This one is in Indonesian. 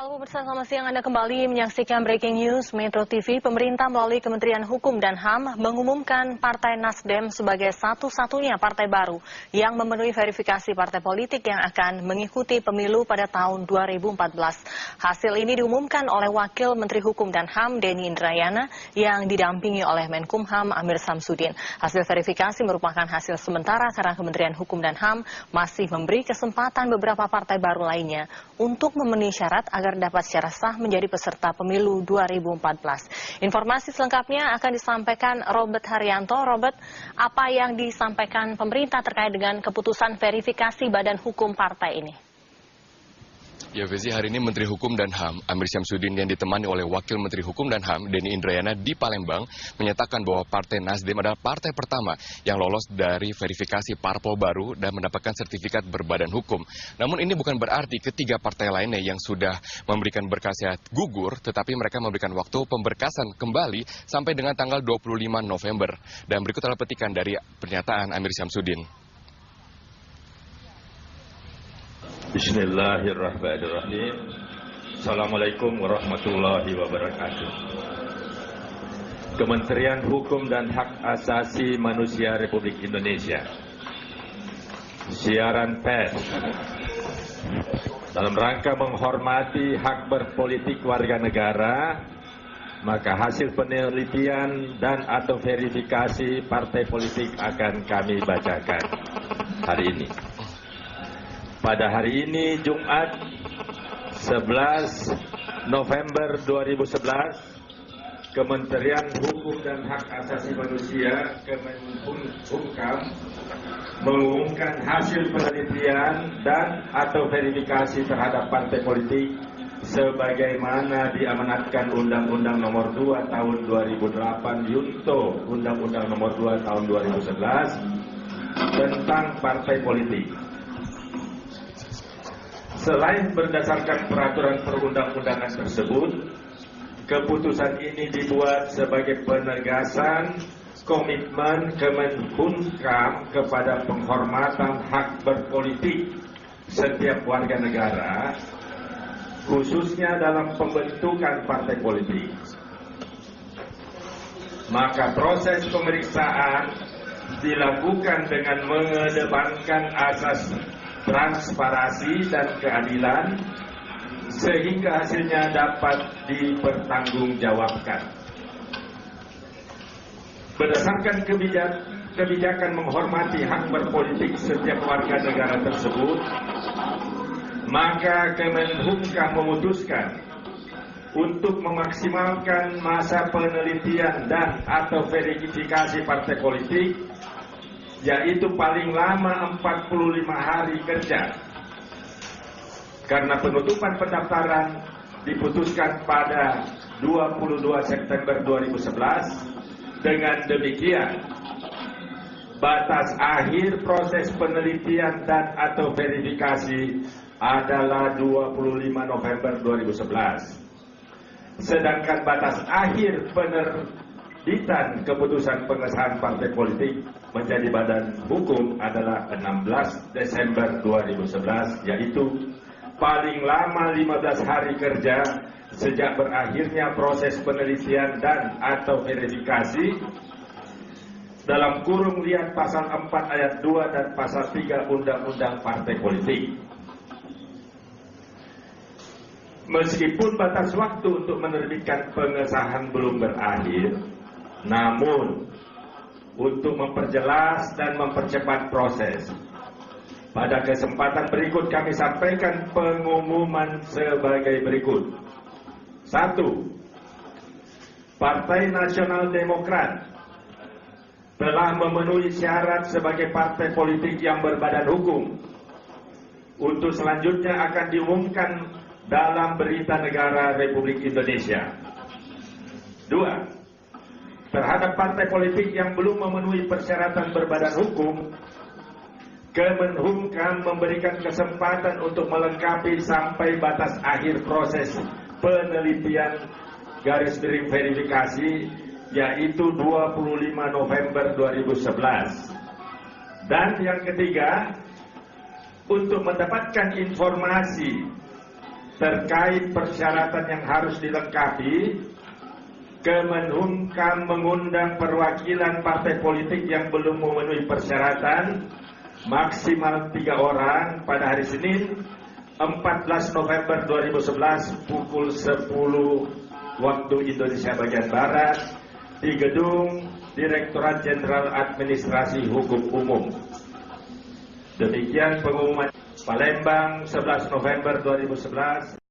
Halo pemirsa, selamat siang. Anda kembali menyaksikan Breaking News Metro TV. Pemerintah melalui Kementerian Hukum dan HAM mengumumkan Partai Nasdem sebagai satu-satunya partai baru yang memenuhi verifikasi partai politik yang akan mengikuti pemilu pada tahun 2014. Hasil ini diumumkan oleh Wakil Menteri Hukum dan HAM Denny Indrayana yang didampingi oleh Menkumham Amir Samsudin. Hasil verifikasi merupakan hasil sementara karena Kementerian Hukum dan HAM masih memberi kesempatan beberapa partai baru lainnya untuk memenuhi syarat agar dapat secara sah menjadi peserta pemilu 2014. Informasi selengkapnya akan disampaikan Robert Haryanto. Robert, apa yang disampaikan pemerintah terkait dengan keputusan verifikasi badan hukum partai ini? Ya, Fezi, hari ini Menteri Hukum dan HAM Amir Samsudin yang ditemani oleh Wakil Menteri Hukum dan HAM Denny Indrayana di Palembang menyatakan bahwa Partai Nasdem adalah partai pertama yang lolos dari verifikasi parpol baru dan mendapatkan sertifikat berbadan hukum. Namun ini bukan berarti ketiga partai lainnya yang sudah memberikan berkasnya gugur, tetapi mereka memberikan waktu pemberkasan kembali sampai dengan tanggal 25 November. Dan berikut adalah petikan dari pernyataan Amir Samsudin. Bismillahirrahmanirrahim. Assalamualaikum warahmatullahi wabarakatuh. Kementerian Hukum dan Hak Asasi Manusia Republik Indonesia. Siaran pers. Dalam rangka menghormati hak berpolitik warga negara, maka hasil penelitian dan atau verifikasi partai politik akan kami bacakan hari ini. Pada hari ini, Jumat 11 November 2011, Kementerian Hukum dan Hak Asasi Manusia Kemenkumham mengumumkan hasil penelitian dan atau verifikasi terhadap partai politik sebagaimana diamanatkan Undang-Undang Nomor 2 Tahun 2008 Yunto Undang-Undang Nomor 2 Tahun 2011 tentang partai politik. Selain berdasarkan peraturan perundang-undangan tersebut, keputusan ini dibuat sebagai penegasan komitmen Kemenkumham kepada penghormatan hak berpolitik setiap warga negara, khususnya dalam pembentukan partai politik. Maka proses pemeriksaan dilakukan dengan mengedepankan asas transparansi dan keadilan sehingga hasilnya dapat dipertanggungjawabkan. Berdasarkan kebijakan menghormati hak berpolitik setiap warga negara tersebut, maka Kemenkumham memutuskan untuk memaksimalkan masa penelitian dan atau verifikasi partai politik, yaitu paling lama 45 hari kerja. Karena penutupan pendaftaran diputuskan pada 22 September 2011, dengan demikian batas akhir proses penelitian dan atau verifikasi adalah 25 November 2011. Sedangkan batas akhir penerbitan keputusan pengesahan partai politik menjadi badan hukum adalah 16 Desember 2011, yaitu paling lama 15 hari kerja sejak berakhirnya proses penelitian dan atau verifikasi dalam kurung lihat pasal 4 ayat 2 dan pasal 3 Undang-Undang Partai Politik. Meskipun batas waktu untuk menerbitkan pengesahan belum berakhir, namun untuk memperjelas dan mempercepat proses, pada kesempatan berikut kami sampaikan pengumuman sebagai berikut. 1. Partai Nasional Demokrat telah memenuhi syarat sebagai partai politik yang berbadan hukum. Untuk selanjutnya akan diumumkan dalam Berita Negara Republik Indonesia. 2. Terhadap partai politik yang belum memenuhi persyaratan berbadan hukum, Kemenkumham memberikan kesempatan untuk melengkapi sampai batas akhir proses penelitian garis miring verifikasi, yaitu 25 November 2011. Dan yang ketiga, untuk mendapatkan informasi terkait persyaratan yang harus dilengkapi, Kemenhumkam mengundang perwakilan partai politik yang belum memenuhi persyaratan maksimal 3 orang pada hari Senin 14 November 2011 pukul 10 waktu Indonesia bagian Barat di gedung Direktorat Jenderal Administrasi Hukum Umum. Demikian pengumuman. Palembang 11 November 2011.